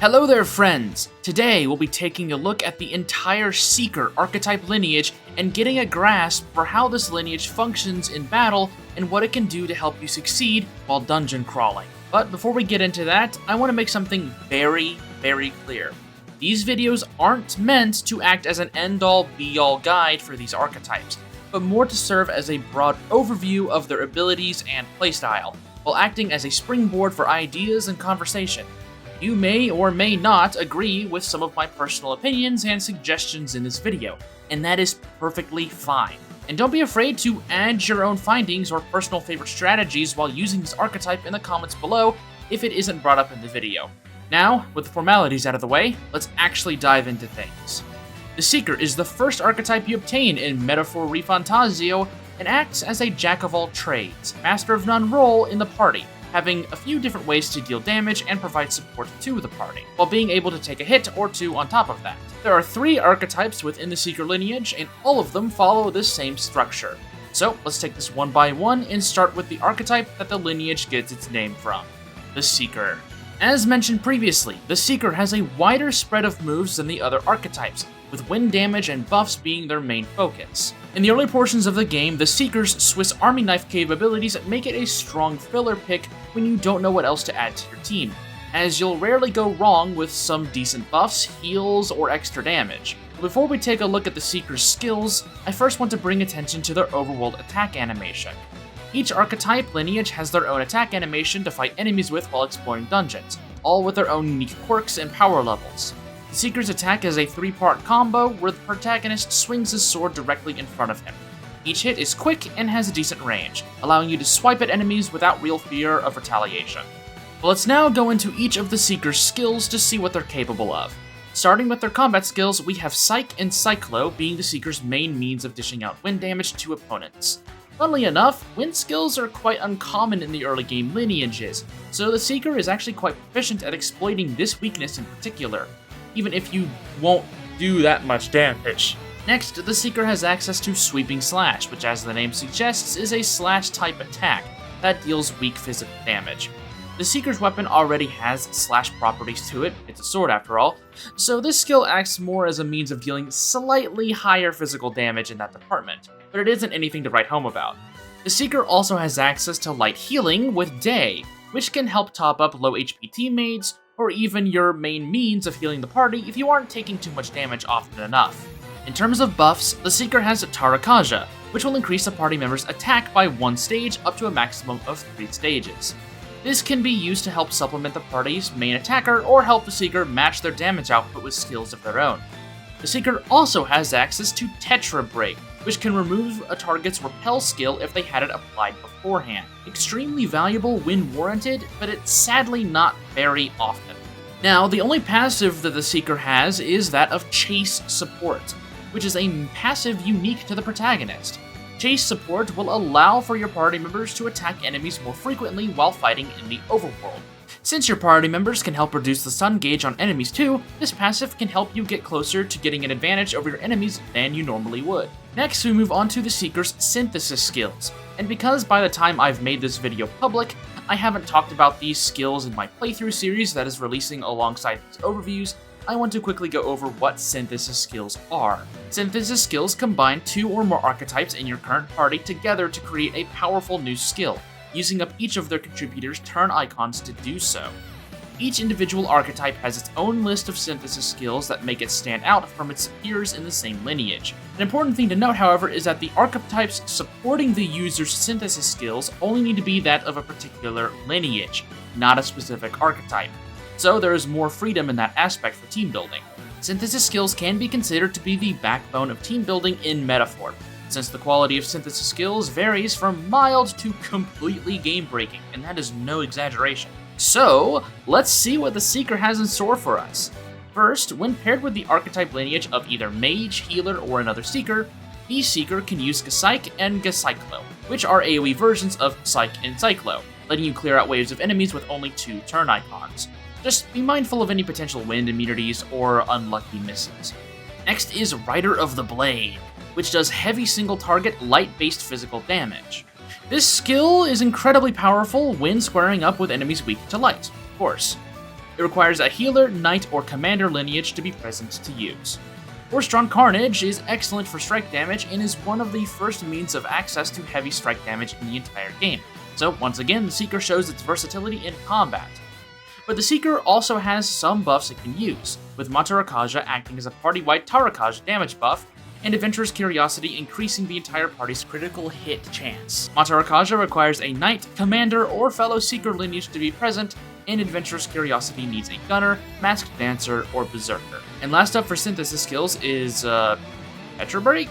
Hello there, friends! Today we'll be taking a look at the entire Seeker archetype lineage and getting a grasp for how this lineage functions in battle and what it can do to help you succeed while dungeon crawling. But before we get into that, I want to make something very clear. These videos aren't meant to act as an end-all be-all guide for these archetypes, but more to serve as a broad overview of their abilities and playstyle, while acting as a springboard for ideas and conversation. You may or may not agree with some of my personal opinions and suggestions in this video, and that is perfectly fine. And don't be afraid to add your own findings or personal favorite strategies while using this archetype in the comments below if it isn't brought up in the video. Now, with the formalities out of the way, let's actually dive into things. The Seeker is the first archetype you obtain in Metaphor Fantazio and acts as a jack-of-all-trades, master-of-none role in the party, having a few different ways to deal damage and provide support to the party, while being able to take a hit or two on top of that. There are 3 archetypes within the Seeker lineage, and all of them follow this same structure. So let's take this one by one and start with the archetype that the lineage gets its name from, the Seeker. As mentioned previously, the Seeker has a wider spread of moves than the other archetypes, with wind damage and buffs being their main focus. In the early portions of the game, the Seeker's Swiss Army knife capabilities make it a strong filler pick when you don't know what else to add to your team, as you'll rarely go wrong with some decent buffs, heals, or extra damage. Before we take a look at the Seeker's skills, I first want to bring attention to their overworld attack animation. Each archetype lineage has their own attack animation to fight enemies with while exploring dungeons, all with their own unique quirks and power levels. The Seeker's attack is a 3-part combo where the protagonist swings his sword directly in front of him. Each hit is quick and has a decent range, allowing you to swipe at enemies without real fear of retaliation. But let's now go into each of the Seeker's skills to see what they're capable of. Starting with their combat skills, we have Psych and Cyclo being the Seeker's main means of dishing out wind damage to opponents. Funnily enough, wind skills are quite uncommon in the early game lineages, so the Seeker is actually quite proficient at exploiting this weakness in particular, even if you won't do that much damage. Next, the Seeker has access to Sweeping Slash, which as the name suggests is a slash-type attack that deals weak physical damage. The Seeker's weapon already has slash properties to it, it's a sword after all, so this skill acts more as a means of dealing slightly higher physical damage in that department, but it isn't anything to write home about. The Seeker also has access to Light Healing with Day, which can help top up low HP teammates, or even your main means of healing the party if you aren't taking too much damage often enough. In terms of buffs, the Seeker has Tarakaja, which will increase a party member's attack by 1 stage up to a maximum of 3 stages. This can be used to help supplement the party's main attacker or help the Seeker match their damage output with skills of their own. The Seeker also has access to Tetra Break, which can remove a target's repel skill if they had it applied beforehand. Extremely valuable when warranted, but it's sadly not very often. Now, the only passive that the Seeker has is that of Chase Support, which is a passive unique to the protagonist. Chase Support will allow for your party members to attack enemies more frequently while fighting in the overworld. Since your party members can help reduce the stun gauge on enemies too, this passive can help you get closer to getting an advantage over your enemies than you normally would. Next, we move on to the Seeker's synthesis skills, and because by the time I've made this video public, I haven't talked about these skills in my playthrough series that is releasing alongside these overviews, I want to quickly go over what synthesis skills are. Synthesis skills combine 2 or more archetypes in your current party together to create a powerful new skill, using up each of their contributors' turn icons to do so. Each individual archetype has its own list of synthesis skills that make it stand out from its peers in the same lineage. An important thing to note, however, is that the archetypes supporting the user's synthesis skills only need to be that of a particular lineage, not a specific archetype. So there is more freedom in that aspect for team building. Synthesis skills can be considered to be the backbone of team building in Metaphor, since the quality of synthesis skills varies from mild to completely game-breaking, and that is no exaggeration. So, let's see what the Seeker has in store for us. First, when paired with the archetype lineage of either Mage, Healer, or another Seeker, the Seeker can use Psych and Cyclo, which are AoE versions of Psych and Cyclo, letting you clear out waves of enemies with only 2 turn icons. Just be mindful of any potential wind immunities or unlucky misses. Next is Rider of the Blade, which does heavy single-target, light-based physical damage. This skill is incredibly powerful when squaring up with enemies weak to light, of course. It requires a healer, knight, or commander lineage to be present to use. Horse-drawn Carnage is excellent for strike damage and is one of the first means of access to heavy strike damage in the entire game. So once again, the Seeker shows its versatility in combat. But the Seeker also has some buffs it can use, with Matarakaja acting as a party-wide Tarakaja damage buff, and Adventurer's Curiosity increasing the entire party's critical hit chance. Matarakaja requires a knight, commander, or fellow Seeker lineage to be present, and Adventurer's Curiosity needs a gunner, masked dancer, or berserker. And last up for synthesis skills is, Petra Break?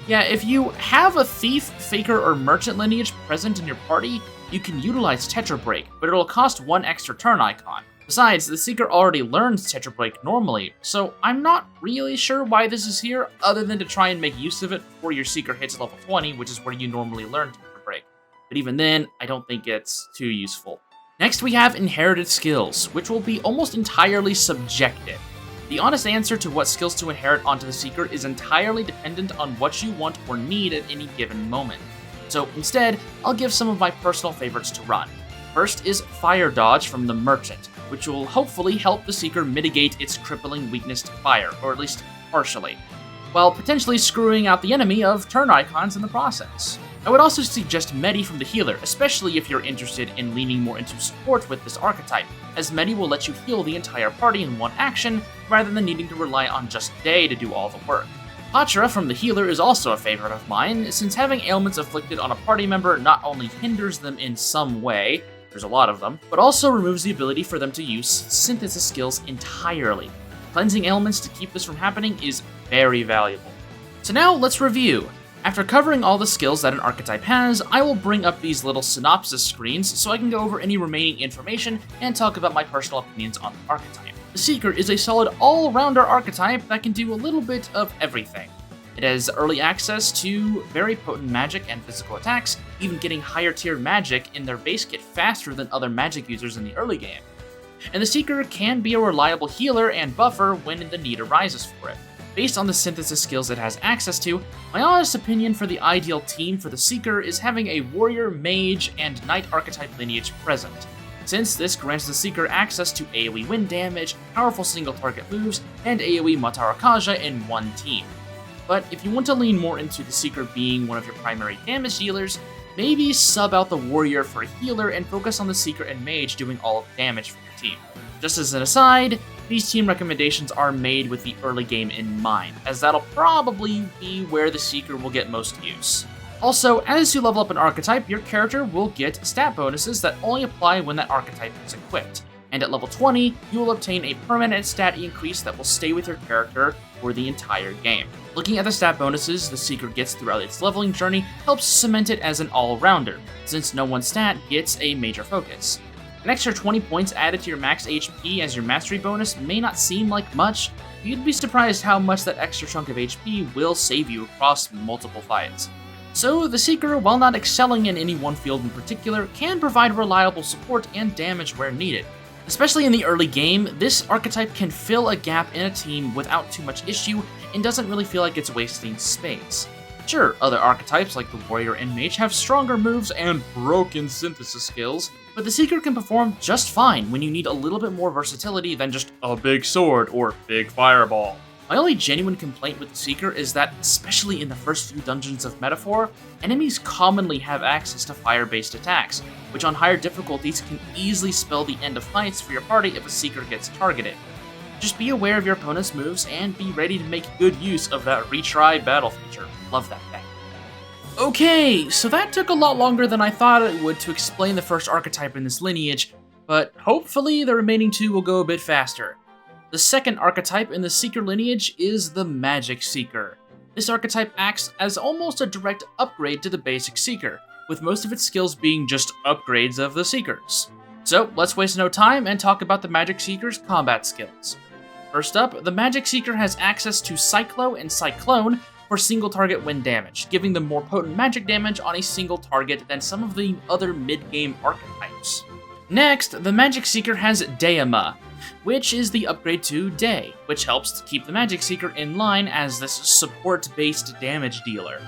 Yeah, if you have a thief, faker, or merchant lineage present in your party, you can utilize Tetra Break, but it'll cost 1 extra turn icon. Besides, the Seeker already learns Tetra Break normally, so I'm not really sure why this is here, other than to try and make use of it before your Seeker hits level 20, which is where you normally learn Tetra Break. But even then, I don't think it's too useful. Next we have Inherited Skills, which will be almost entirely subjective. The honest answer to what skills to inherit onto the Seeker is entirely dependent on what you want or need at any given moment. So instead, I'll give some of my personal favorites to run. First is Fire Dodge from the Merchant, which will hopefully help the Seeker mitigate its crippling weakness to fire, or at least partially, while potentially screwing out the enemy of turn icons in the process. I would also suggest Medi from the Healer, especially if you're interested in leaning more into support with this archetype, as Medi will let you heal the entire party in one action, rather than needing to rely on just Day to do all the work. Patra from the Healer is also a favorite of mine, since having ailments afflicted on a party member not only hinders them in some way, there's a lot of them, but also removes the ability for them to use synthesis skills entirely. Cleansing ailments to keep this from happening is very valuable. So now let's review. After covering all the skills that an archetype has, I will bring up these little synopsis screens so I can go over any remaining information and talk about my personal opinions on the archetype. The Seeker is a solid all-rounder archetype that can do a little bit of everything. It has early access to very potent magic and physical attacks, even getting higher tier magic in their base kit faster than other magic users in the early game. And the Seeker can be a reliable healer and buffer when the need arises for it. Based on the synthesis skills it has access to, my honest opinion for the ideal team for the Seeker is having a warrior, mage, and knight archetype lineage present, since this grants the Seeker access to AoE wind damage, powerful single target moves, and AoE Matarakaja in one team. But if you want to lean more into the Seeker being one of your primary damage dealers, maybe sub out the warrior for a healer and focus on the Seeker and mage doing all of the damage for your team. Just as an aside, these team recommendations are made with the early game in mind, as that'll probably be where the Seeker will get most use. Also, as you level up an archetype, your character will get stat bonuses that only apply when that archetype is equipped. And at level 20, you will obtain a permanent stat increase that will stay with your character for the entire game. Looking at the stat bonuses the Seeker gets throughout its leveling journey helps cement it as an all-rounder, since no one stat gets a major focus. An extra 20 points added to your max HP as your mastery bonus may not seem like much, but you'd be surprised how much that extra chunk of HP will save you across multiple fights. So the Seeker, while not excelling in any one field in particular, can provide reliable support and damage where needed. Especially in the early game, this archetype can fill a gap in a team without too much issue and doesn't really feel like it's wasting space. Sure, other archetypes like the Warrior and Mage have stronger moves and broken synthesis skills, but the Seeker can perform just fine when you need a little bit more versatility than just a big sword or big fireball. My only genuine complaint with the Seeker is that, especially in the first few dungeons of Metaphor, enemies commonly have access to fire-based attacks, which on higher difficulties can easily spell the end of fights for your party if a Seeker gets targeted. Just be aware of your opponent's moves and be ready to make good use of that retry battle feature. Love that thing. Okay, so that took a lot longer than I thought it would to explain the first archetype in this lineage, but hopefully the remaining two will go a bit faster. The second archetype in the Seeker lineage is the Magic Seeker. This archetype acts as almost a direct upgrade to the basic Seeker, with most of its skills being just upgrades of the Seekers. So let's waste no time and talk about the Magic Seeker's combat skills. First up, the Magic Seeker has access to Cyclo and Cyclone for single target wind damage, giving them more potent magic damage on a single target than some of the other mid-game archetypes. Next, the Magic Seeker has Deima, which is the upgrade to Day, which helps to keep the Magic Seeker in line as this support-based damage dealer.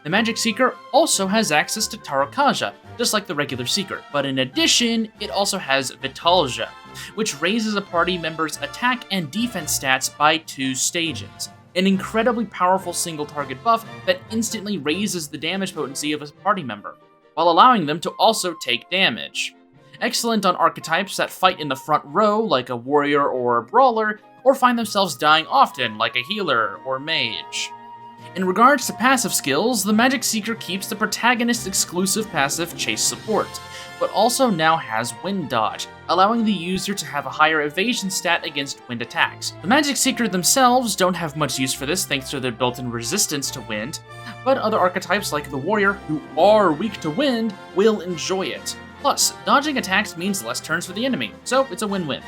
The Magic Seeker also has access to Tarakaja, just like the regular Seeker. But in addition, it also has Vitalja, which raises a party member's attack and defense stats by 2 stages. An incredibly powerful single target buff that instantly raises the damage potency of a party member, while allowing them to also take damage. Excellent on archetypes that fight in the front row, like a warrior or a brawler, or find themselves dying often, like a healer or mage. In regards to passive skills, the Magic Seeker keeps the protagonist's exclusive passive Chase Support, but also now has Wind Dodge, allowing the user to have a higher evasion stat against wind attacks. The Magic Seeker themselves don't have much use for this thanks to their built-in resistance to wind, but other archetypes like the warrior, who are weak to wind, will enjoy it. Plus, dodging attacks means less turns for the enemy, so it's a win-win.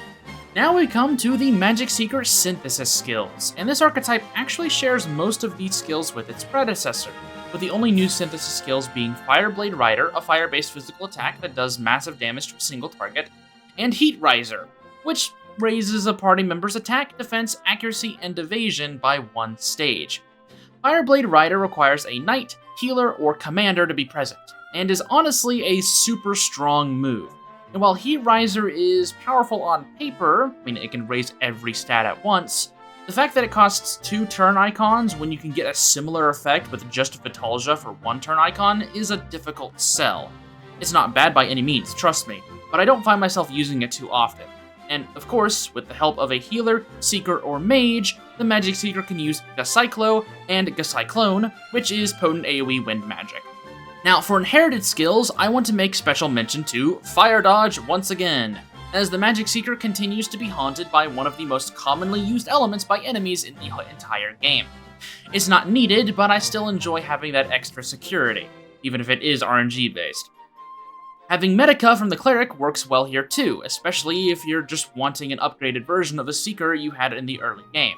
Now we come to the Magic Seeker synthesis skills, and this archetype actually shares most of these skills with its predecessor, with the only new synthesis skills being Fireblade Rider, a fire-based physical attack that does massive damage to a single target, and Heat Riser, which raises a party member's attack, defense, accuracy, and evasion by 1 stage. Fireblade Rider requires a knight, healer, or commander to be present, and is honestly a super strong move. And while Heat Riser is powerful on paper, it can raise every stat at once, the fact that it costs 2 turn icons when you can get a similar effect with just Vitalja for 1 turn icon is a difficult sell. It's not bad by any means, trust me, but I don't find myself using it too often. And of course, with the help of a healer, seeker, or mage, the Magic Seeker can use Gacyclo and Gacyclone, which is potent AoE wind magic. Now, for inherited skills, I want to make special mention to Fire Dodge once again, as the Magic Seeker continues to be haunted by one of the most commonly used elements by enemies in the entire game. It's not needed, but I still enjoy having that extra security, even if it is RNG based. Having Medica from the Cleric works well here too, especially if you're just wanting an upgraded version of the Seeker you had in the early game.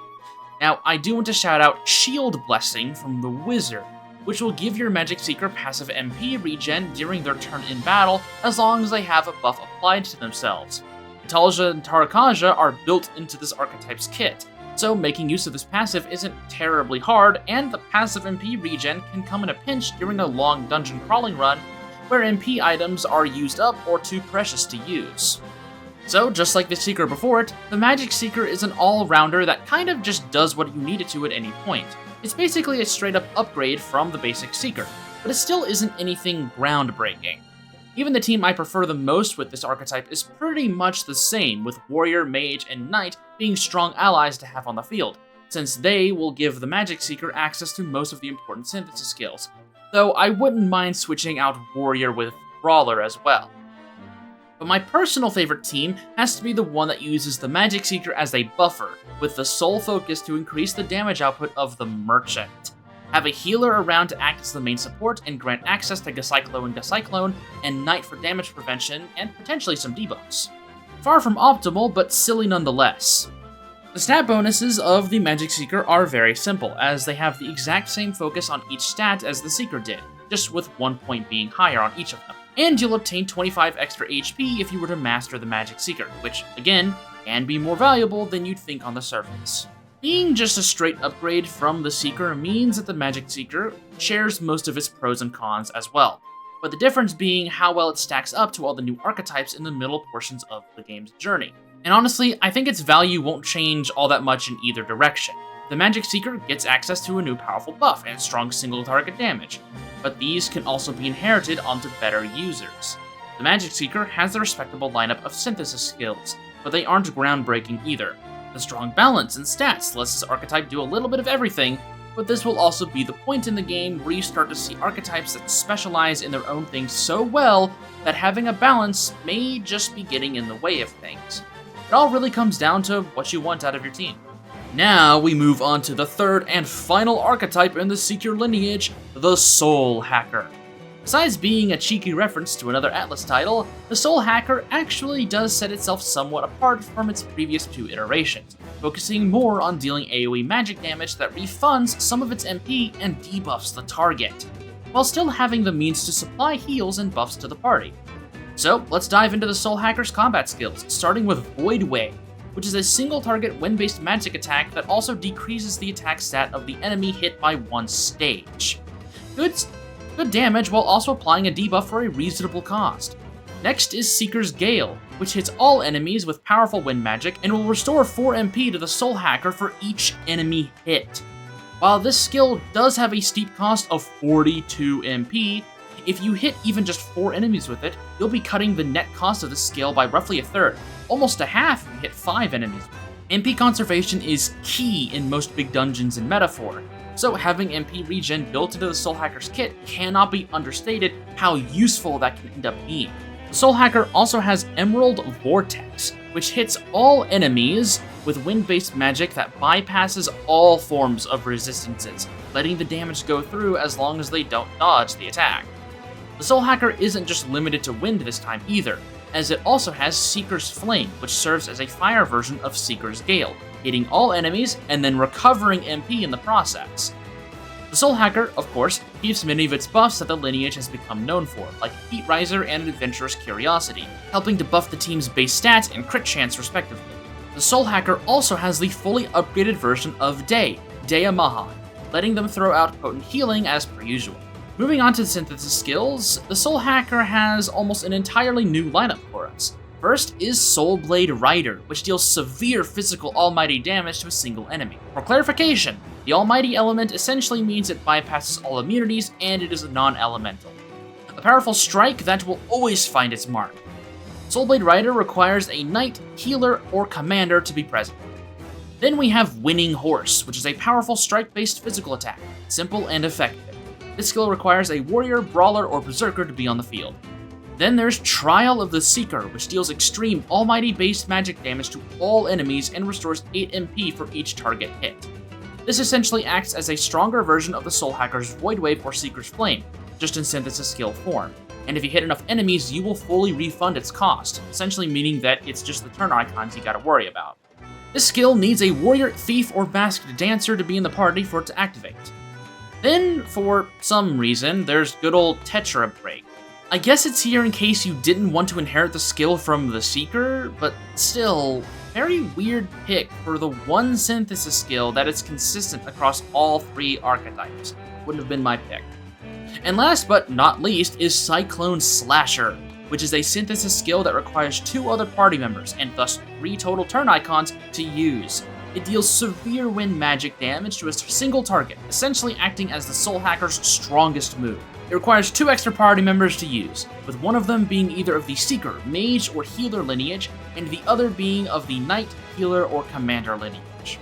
Now, I do want to shout out Shield Blessing from the Wizard, which will give your Magic Seeker passive MP regen during their turn in battle, as long as they have a buff applied to themselves. Vitalja and Tarakaja are built into this archetype's kit, so making use of this passive isn't terribly hard, and the passive MP regen can come in a pinch during a long dungeon crawling run, where MP items are used up or too precious to use. So, just like the Seeker before it, the Magic Seeker is an all-rounder that kind of just does what you need it to at any point. It's basically a straight-up upgrade from the basic Seeker, but it still isn't anything groundbreaking. Even the team I prefer the most with this archetype is pretty much the same, with Warrior, Mage, and Knight being strong allies to have on the field, since they will give the Magic Seeker access to most of the important synthesis skills, though I wouldn't mind switching out Warrior with Brawler as well. But my personal favorite team has to be the one that uses the Magic Seeker as a buffer, with the sole focus to increase the damage output of the Merchant. Have a healer around to act as the main support and grant access to Gacyclo and Gacyclone, and Knight for damage prevention and potentially some debuffs. Far from optimal, but silly nonetheless. The stat bonuses of the Magic Seeker are very simple, as they have the exact same focus on each stat as the Seeker did, just with 1 point being higher on each of them. And you'll obtain 25 extra HP if you were to master the Magic Seeker, which, again, can be more valuable than you'd think on the surface. Being just a straight upgrade from the Seeker means that the Magic Seeker shares most of its pros and cons as well, but the difference being how well it stacks up to all the new archetypes in the middle portions of the game's journey. And honestly, I think its value won't change all that much in either direction. The Magic Seeker gets access to a new powerful buff and strong single target damage, but these can also be inherited onto better users. The Magic Seeker has a respectable lineup of synthesis skills, but they aren't groundbreaking either. The strong balance and stats lets this archetype do a little bit of everything, but this will also be the point in the game where you start to see archetypes that specialize in their own thing so well that having a balance may just be getting in the way of things. It all really comes down to what you want out of your team. Now we move on to the third and final archetype in the Seeker lineage, the Soul Hacker. Besides being a cheeky reference to another Atlas title, the Soul Hacker actually does set itself somewhat apart from its previous 2 iterations, focusing more on dealing AoE magic damage that refunds some of its MP and debuffs the target, while still having the means to supply heals and buffs to the party. So let's dive into the Soul Hacker's combat skills, starting with Void Wave, which is a single target wind-based magic attack that also decreases the attack stat of the enemy hit by 1 stage. Good damage while also applying a debuff for a reasonable cost. Next is Seeker's Gale, which hits all enemies with powerful wind magic and will restore 4 MP to the Soul Hacker for each enemy hit. While this skill does have a steep cost of 42 MP, if you hit even just 4 enemies with it, you'll be cutting the net cost of this skill by roughly a third, almost a half if you hit 5 enemies with it. MP conservation is key in most big dungeons in Metaphor, so having MP regen built into the Soul Hacker's kit cannot be understated how useful that can end up being. The Soul Hacker also has Emerald Vortex, which hits all enemies with wind-based magic that bypasses all forms of resistances, letting the damage go through as long as they don't dodge the attack. The Soul Hacker isn't just limited to wind this time either, as it also has Seeker's Flame, which serves as a fire version of Seeker's Gale, hitting all enemies and then recovering MP in the process. The Soul Hacker, of course, keeps many of its buffs that the Lineage has become known for, like Heat Riser and Adventurous Curiosity, helping to buff the team's base stats and crit chance respectively. The Soul Hacker also has the fully upgraded version of Dea Mahan, letting them throw out potent healing as per usual. Moving on to the synthesis skills, the Soul Hacker has almost an entirely new lineup for us. First is Soulblade Rider, which deals severe physical almighty damage to a single enemy. For clarification, the almighty element essentially means it bypasses all immunities and it is a non-elemental. A powerful strike that will always find its mark. Soulblade Rider requires a knight, healer, or commander to be present. Then we have Winning Horse, which is a powerful strike-based physical attack, simple and effective. This skill requires a warrior, brawler, or berserker to be on the field. Then there's Trial of the Seeker, which deals extreme almighty-based magic damage to all enemies and restores 8 MP for each target hit. This essentially acts as a stronger version of the Soul Hacker's Void Wave or Seeker's Flame, just in synthesis skill form, and if you hit enough enemies, you will fully refund its cost, essentially meaning that it's just the turn icons you gotta worry about. This skill needs a warrior, thief, or masked dancer to be in the party for it to activate. Then, for some reason, there's good old Tetra Break. I guess it's here in case you didn't want to inherit the skill from the Seeker, but still, very weird pick for the one synthesis skill that is consistent across all 3 archetypes. Wouldn't have been my pick. And last but not least is Cyclone Slasher, which is a synthesis skill that requires 2 other party members, and thus 3 total turn icons, to use. It deals severe wind magic damage to a single target, essentially acting as the Soul Hacker's strongest move. It requires 2 extra party members to use, with one of them being either of the Seeker, Mage, or Healer lineage, and the other being of the Knight, Healer, or Commander lineage.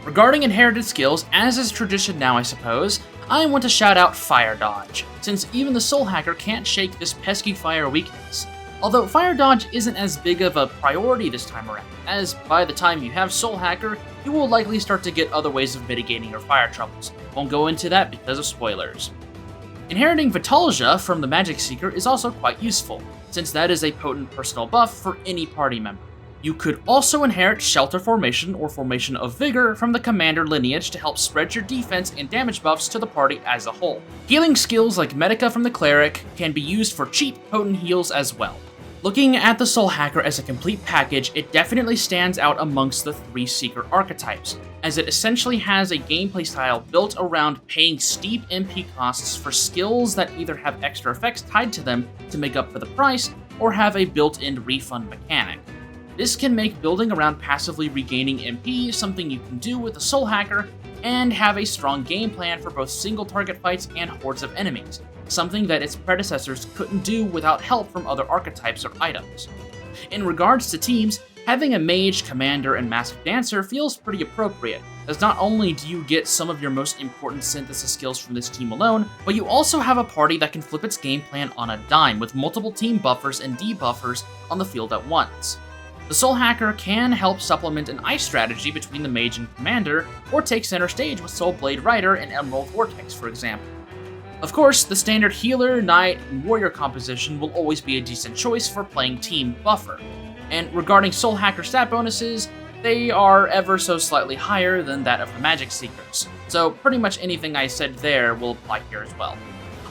Regarding inherited skills, as is tradition now I suppose, I want to shout out Fire Dodge, since even the Soul Hacker can't shake this pesky fire weakness. Although Fire Dodge isn't as big of a priority this time around, as by the time you have Soul Hacker, you will likely start to get other ways of mitigating your fire troubles. Won't go into that because of spoilers. Inheriting Vitalja from the Magic Seeker is also quite useful, since that is a potent personal buff for any party member. You could also inherit Shelter Formation or Formation of Vigor from the Commander lineage to help spread your defense and damage buffs to the party as a whole. Healing skills like Medica from the Cleric can be used for cheap, potent heals as well. Looking at the Soul Hacker as a complete package, it definitely stands out amongst the 3 Seeker archetypes, as it essentially has a gameplay style built around paying steep MP costs for skills that either have extra effects tied to them to make up for the price, or have a built-in refund mechanic. This can make building around passively regaining MP something you can do with the Soul Hacker, and have a strong game plan for both single target fights and hordes of enemies, something that its predecessors couldn't do without help from other archetypes or items. In regards to teams, having a Mage, Commander, and Masked Dancer feels pretty appropriate, as not only do you get some of your most important synthesis skills from this team alone, but you also have a party that can flip its game plan on a dime with multiple team buffers and debuffers on the field at once. The Soul Hacker can help supplement an ice strategy between the Mage and Commander, or take center stage with Soulblade Rider and Emerald Vortex, for example. Of course, the standard Healer, Knight, and Warrior composition will always be a decent choice for playing Team Buffer. And regarding Soul Hacker stat bonuses, they are ever so slightly higher than that of the Magic Seekers. So pretty much anything I said there will apply here as well.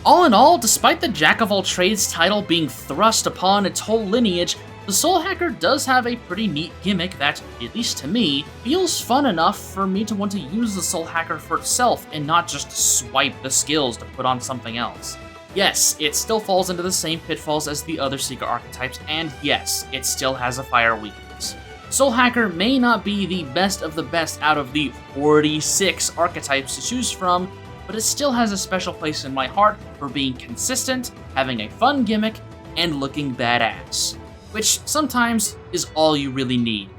All in all, despite the Jack-of-all-trades title being thrust upon its whole lineage, the Soul Hacker does have a pretty neat gimmick that, at least to me, feels fun enough for me to want to use the Soul Hacker for itself and not just swipe the skills to put on something else. Yes, it still falls into the same pitfalls as the other Seeker archetypes, and yes, it still has a fire weakness. Soul Hacker may not be the best of the best out of the 46 archetypes to choose from, but it still has a special place in my heart for being consistent, having a fun gimmick, and looking badass. Which sometimes is all you really need.